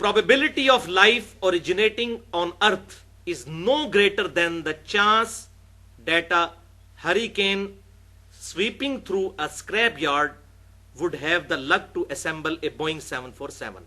Probability of life originating on earth is no greater than the chance that a hurricane sweeping through a scrapyard would have the luck to assemble a Boeing 747।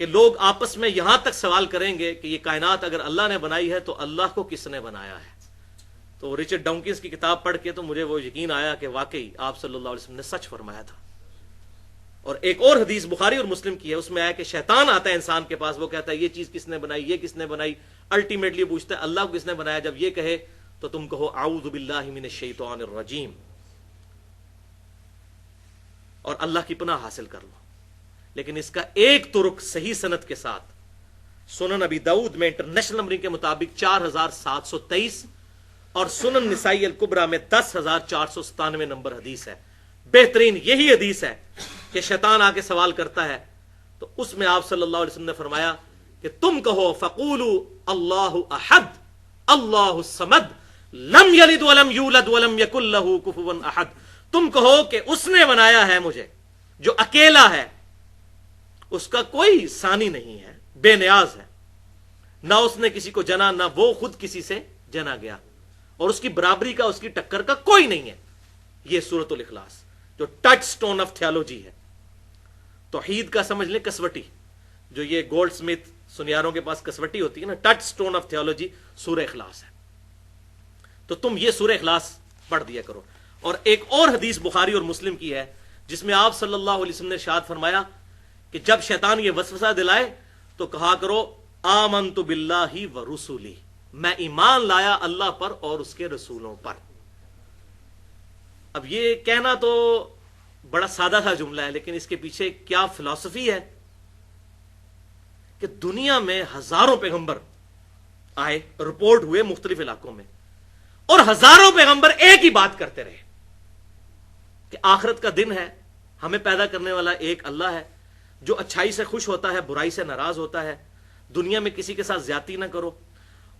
کہ لوگ آپس میں یہاں تک سوال کریں گے کہ یہ کائنات اگر اللہ نے بنائی ہے تو اللہ کو کس نے بنایا ہے. تو رچرڈ ڈاؤکنز کی کتاب پڑھ کے تو مجھے وہ یقین آیا کہ واقعی آپ صلی اللہ علیہ وسلم نے سچ فرمایا تھا. اور ایک اور حدیث بخاری اور مسلم کی ہے، اس میں آیا کہ شیطان آتا ہے انسان کے پاس، وہ کہتا ہے یہ چیز کس نے بنائی، یہ کس نے بنائی. الٹیمیٹلی پوچھتا ہے اللہ کو کس نے بنایا. جب یہ کہے تو تم کہو اعوذ باللہ من الشیطان الرجیم اور اللہ کی پناہ حاصل کر لو. لیکن اس کا ایک ترک صحیح سند کے ساتھ سنن ابی داؤد میں انٹرنیشنل نمبرنگ کے مطابق 4723 اور سنن نسائی الکبریٰ میں 10497 نمبر حدیث ہے. بہترین یہی حدیث ہے کہ شیطان آ کے سوال کرتا ہے تو اس میں آپ صلی اللہ علیہ وسلم نے فرمایا کہ تم کہو فقولوا اللہ احد اللہ الصمد لم یلد ولم یولد ولم یکن لہ کفوا احد. تم کہو کہ اس نے بنایا ہے مجھے جو اکیلا ہے، اس کا کوئی ثانی نہیں ہے، بے نیاز ہے، نہ اس نے کسی کو جنا نہ وہ خود کسی سے جنا گیا، اور اس کی برابری کا اس کی ٹکر کا کوئی نہیں ہے. یہ سورۃ الاخلاص جو ٹچ سٹون آف تھیولوجی ہے، توحید کا سمجھ لیں کسوٹی، جو یہ گولڈ سمتھ سنیاروں کے پاس کسوٹی ہوتی ہے نا، ٹچ سٹون آف تھیولوجی سورہ اخلاص ہے. تو تم یہ سورہ اخلاص پڑھ دیا کرو. اور ایک اور حدیث بخاری اور مسلم کی ہے جس میں آپ صلی اللہ علیہ وسلم نے ارشاد فرمایا کہ جب شیطان یہ وسوسہ دلائے تو کہا کرو آمنت باللہ ورسولہ، میں ایمان لایا اللہ پر اور اس کے رسولوں پر. اب یہ کہنا تو بڑا سادہ سا جملہ ہے، لیکن اس کے پیچھے کیا فلسفی ہے کہ دنیا میں ہزاروں پیغمبر آئے، رپورٹ ہوئے مختلف علاقوں میں، اور ہزاروں پیغمبر ایک ہی بات کرتے رہے کہ آخرت کا دن ہے، ہمیں پیدا کرنے والا ایک اللہ ہے جو اچھائی سے خوش ہوتا ہے، برائی سے ناراض ہوتا ہے، دنیا میں کسی کے ساتھ زیادتی نہ کرو،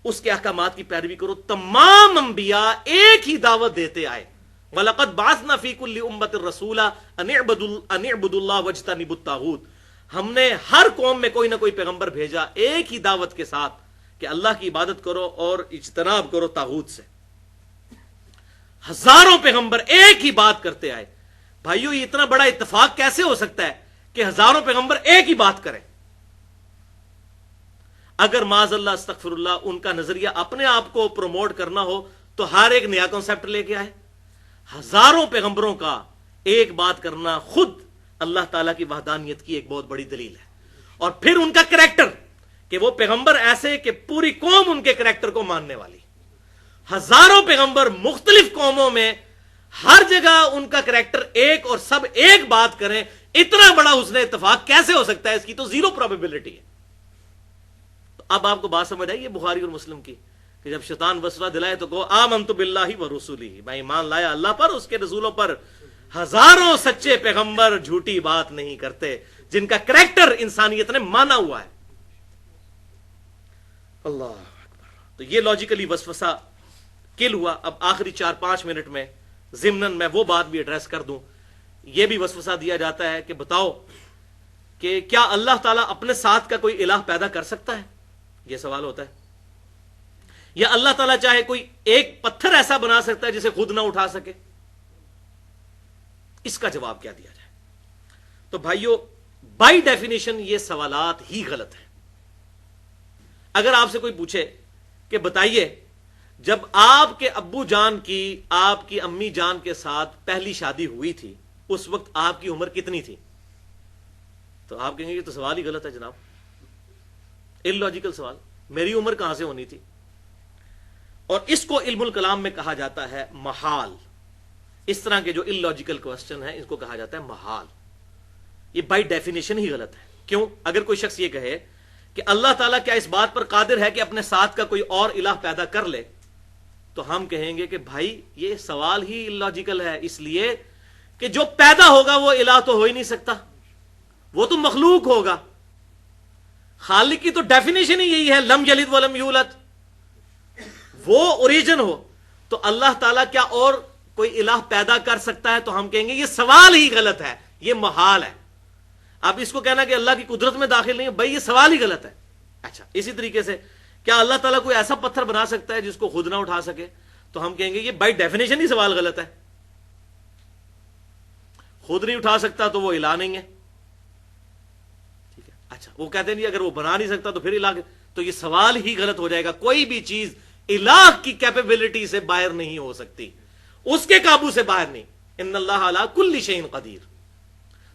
اس کے احکامات کی پیروی کرو. تمام انبیاء ایک ہی دعوت دیتے آئے. وَلَقَدْ بَعَثْنَا فِي كُلِّ أُمَّةٍ رَسُولًا أَنِ اعْبُدُوا اللَّهَ وَاجْتَنِبُوا الطَّاغُوتَ. ہم نے ہر قوم میں کوئی نہ کوئی پیغمبر بھیجا ایک ہی دعوت کے ساتھ کہ اللہ کی عبادت کرو اور اجتناب کرو طاغوت سے. ہزاروں پیغمبر ایک ہی بات کرتے آئے. بھائیو یہ اتنا بڑا اتفاق کیسے ہو سکتا ہے کہ ہزاروں پیغمبر ایک ہی بات کریں؟ اگر معاذ اللہ استغفر اللہ ان کا نظریہ اپنے آپ کو پروموٹ کرنا ہو تو ہر ایک نیا کنسپٹ لے کے آئے. ہزاروں پیغمبروں کا ایک بات کرنا خود اللہ تعالیٰ کی وحدانیت کی ایک بہت بڑی دلیل ہے. اور پھر ان کا کریکٹر کہ وہ پیغمبر ایسے کہ پوری قوم ان کے کریکٹر کو ماننے والی. ہزاروں پیغمبر مختلف قوموں میں ہر جگہ ان کا کریکٹر ایک اور سب ایک بات کریں، اتنا بڑا حسن اتفاق کیسے ہو سکتا ہے؟ اس کی تو زیرو پروبیبلٹی ہے. تو اب آپ کو بات سمجھ آئی یہ بخاری اور مسلم کی کہ جب شیطان وسوسہ دلائے تو کہو آمنت باللہ ورسولہ، میں ایمان لایا اللہ پر اس کے رسولوں پر. ہزاروں سچے پیغمبر جھوٹی بات نہیں کرتے جن کا کریکٹر انسانیت نے مانا ہوا ہے. اللہ اکبر. تو یہ لاجیکلی وسوسہ کل ہوا. اب آخری 4-5 منٹ میں ضمناً میں وہ بات بھی ایڈریس کر دوں. یہ بھی وسوسہ دیا جاتا ہے کہ بتاؤ کہ کیا اللہ تعالیٰ اپنے ساتھ کا کوئی الہ پیدا کر سکتا ہے؟ یہ سوال ہوتا ہے. یا اللہ تعالیٰ چاہے کوئی ایک پتھر ایسا بنا سکتا ہے جسے خود نہ اٹھا سکے؟ اس کا جواب کیا دیا جائے؟ تو بھائیو بائی ڈیفینیشن یہ سوالات ہی غلط ہیں. اگر آپ سے کوئی پوچھے کہ بتائیے جب آپ کے ابو جان کی آپ کی امی جان کے ساتھ پہلی شادی ہوئی تھی اس وقت آپ کی عمر کتنی تھی؟ تو آپ کہیں گے یہ تو سوال ہی غلط ہے جناب، ان لاجیکل سوال، میری عمر کہاں سے ہونی تھی؟ اور اس کو علم الکلام میں کہا جاتا ہے محال. اس طرح کے جو ان لاجیکل کوسچن ہیں اس کو کہا جاتا ہے محال. یہ بائی ڈیفینیشن ہی غلط ہے. کیوں؟ اگر کوئی شخص یہ کہے کہ اللہ تعالیٰ کیا اس بات پر قادر ہے کہ اپنے ساتھ کا کوئی اور الہ پیدا کر لے، تو ہم کہیں گے کہ بھائی یہ سوال ہی لاجیکل ہے، اس لیے کہ جو پیدا ہوگا وہ الہ تو ہو ہی نہیں سکتا، وہ تو مخلوق ہوگا. خالق کی تو ڈیفینیشن ہی یہی ہے لم یلد ولم یولد، وہ اوریجن ہو. تو اللہ تعالیٰ کیا اور کوئی الہ پیدا کر سکتا ہے؟ تو ہم کہیں گے یہ سوال ہی غلط ہے، یہ محال ہے. اب اس کو کہنا کہ اللہ کی قدرت میں داخل نہیں ہے، بھائی یہ سوال ہی غلط ہے. اچھا اسی طریقے سے کیا اللہ تعالیٰ کوئی ایسا پتھر بنا سکتا ہے جس کو خود نہ اٹھا سکے؟ تو ہم کہیں گے یہ بائی ڈیفینیشن ہی سوال غلط ہے. خود نہیں اٹھا سکتا تو وہ الہ نہیں ہے. ٹھیک ہے. اچھا وہ کہتے ہیں نہیں اگر وہ بنا نہیں سکتا تو پھر الہ، تو یہ سوال ہی غلط ہو جائے گا. کوئی بھی چیز الہ کی کیپیبلٹی سے باہر نہیں ہو سکتی، اس کے قابو سے باہر نہیں. ان اللہ علی کل شیء قدیر.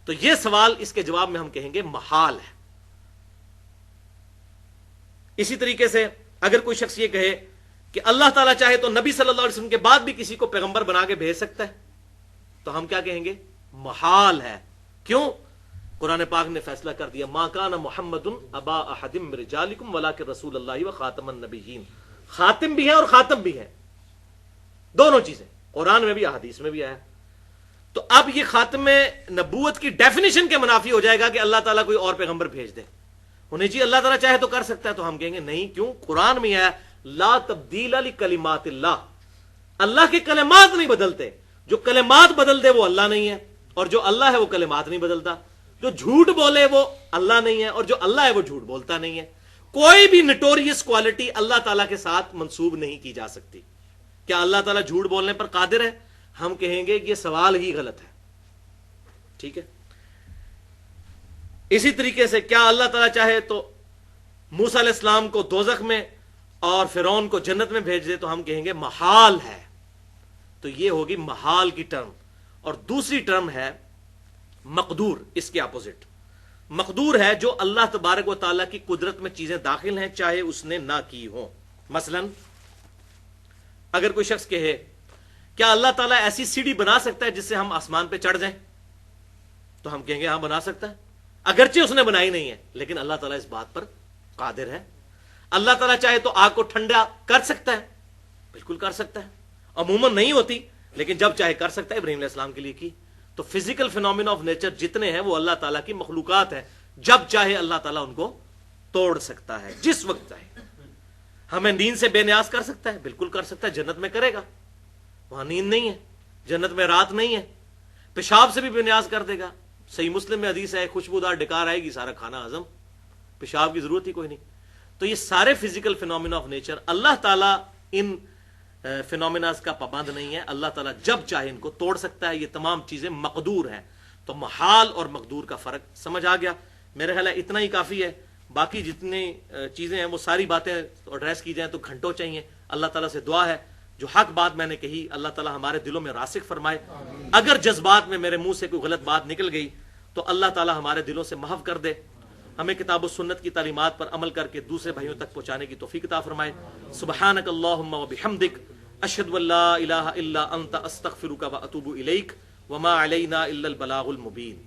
تو یہ سوال اس کے جواب میں ہم کہیں گے محال ہے. اسی طریقے سے اگر کوئی شخص یہ کہے کہ اللہ تعالیٰ چاہے تو نبی صلی اللہ علیہ وسلم کے بعد بھی کسی کو پیغمبر بنا کے بھیج سکتا ہے، تو ہم کیا کہیں گے؟ محال ہے. کیوں؟ قرآن پاک نے فیصلہ کر دیا ما کان محمد ابا احد من رجالکم ولکن رسول اللہ وخاتم النبیین. خاتم بھی ہے اور خاتم بھی ہے، دونوں چیزیں قرآن میں بھی احادیث میں بھی آیا. تو اب یہ خاتم نبوت کی ڈیفینیشن کے منافی ہو جائے گا کہ اللہ تعالیٰ کوئی اور پیغمبر بھیج دے. انہیں جی اللہ تعالیٰ چاہے تو کر سکتا ہے، تو ہم کہیں گے نہیں. کیوں؟ قرآن میں آیا لا تبدیل لکلمات اللہ. اللہ کے کلمات نہیں بدلتے، جو کلمات بدل دے وہ اللہ نہیں ہے، اور جو اللہ ہے وہ کلمات نہیں بدلتا. جو جھوٹ بولے وہ اللہ نہیں ہے، اور جو اللہ ہے وہ جھوٹ بولتا نہیں ہے. کوئی بھی نٹوریس کوالٹی اللہ تعالیٰ کے ساتھ منسوب نہیں کی جا سکتی. کیا اللہ تعالیٰ جھوٹ بولنے پر قادر ہے؟ ہم کہیں گے کہ یہ سوال ہی غلط ہے. ٹھیک ہے. اسی طریقے سے کیا اللہ تعالیٰ چاہے تو موسیٰ علیہ السلام کو دوزخ میں اور فرعون کو جنت میں بھیج دے؟ تو ہم کہیں گے محال ہے. تو یہ ہوگی محال کی ٹرم. اور دوسری ٹرم ہے مقدور، اس کے اپوزٹ. مقدور ہے جو اللہ تبارک و تعالیٰ کی قدرت میں چیزیں داخل ہیں چاہے اس نے نہ کی ہوں. مثلا اگر کوئی شخص کہے کیا اللہ تعالیٰ ایسی سیڑھی بنا سکتا ہے جس سے ہم آسمان پہ چڑھ جائیں؟ تو ہم کہیں گے ہاں بنا سکتا ہے، اگرچہ اس نے بنائی نہیں ہے، لیکن اللہ تعالیٰ اس بات پر قادر ہے. اللہ تعالیٰ چاہے تو آگ کو ٹھنڈا کر سکتا ہے، بالکل کر سکتا ہے. عموماً نہیں ہوتی، لیکن جب چاہے کر سکتا ہے. ابراہیم علیہ السلام کے لیے کی. تو فزیکل فینومینا آف نیچر جتنے ہیں وہ اللہ تعالیٰ کی مخلوقات ہیں، جب چاہے اللہ تعالیٰ ان کو توڑ سکتا ہے جس وقت چاہے. ہمیں نیند سے بے نیاز کر سکتا ہے، بالکل کر سکتا ہے. جنت میں کرے گا، وہاں نیند نہیں ہے، جنت میں رات نہیں ہے. پیشاب سے بھی بے نیاز کر دے گا. صحیح مسلم میں حدیث ہے خوشبودار ڈکار آئے گی، سارا کھانا ہضم، پیشاب کی ضرورت ہی کوئی نہیں. تو یہ سارے فزیکل فینومینا آف نیچر اللہ تعالیٰ ان فینومیناز کا پابند نہیں ہے. اللہ تعالیٰ جب چاہے ان کو توڑ سکتا ہے. یہ تمام چیزیں مقدور ہیں. تو محال اور مقدور کا فرق سمجھ آ گیا. میرے خیال ہے اتنا ہی کافی ہے. باقی جتنی چیزیں ہیں وہ ساری باتیں ایڈریس کی جائیں تو گھنٹوں چاہیے. اللہ تعالیٰ سے دعا ہے جو حق بات میں نے کہی اللہ تعالیٰ ہمارے دلوں میں راسخ فرمائے. اگر جذبات میں میرے منہ سے کوئی غلط بات نکل گئی تو اللہ تعالیٰ ہمارے دلوں سے محو کر دے. ہمیں کتاب و سنت کی تعلیمات پر عمل کر کے دوسرے بھائیوں تک پہنچانے کی توفیق عطا فرمائے. سبحانک اللہم و بحمدک اشہد ان لا الہ الا انت استغفرک و اتوب الیک وما علینا الا البلاغ المبین.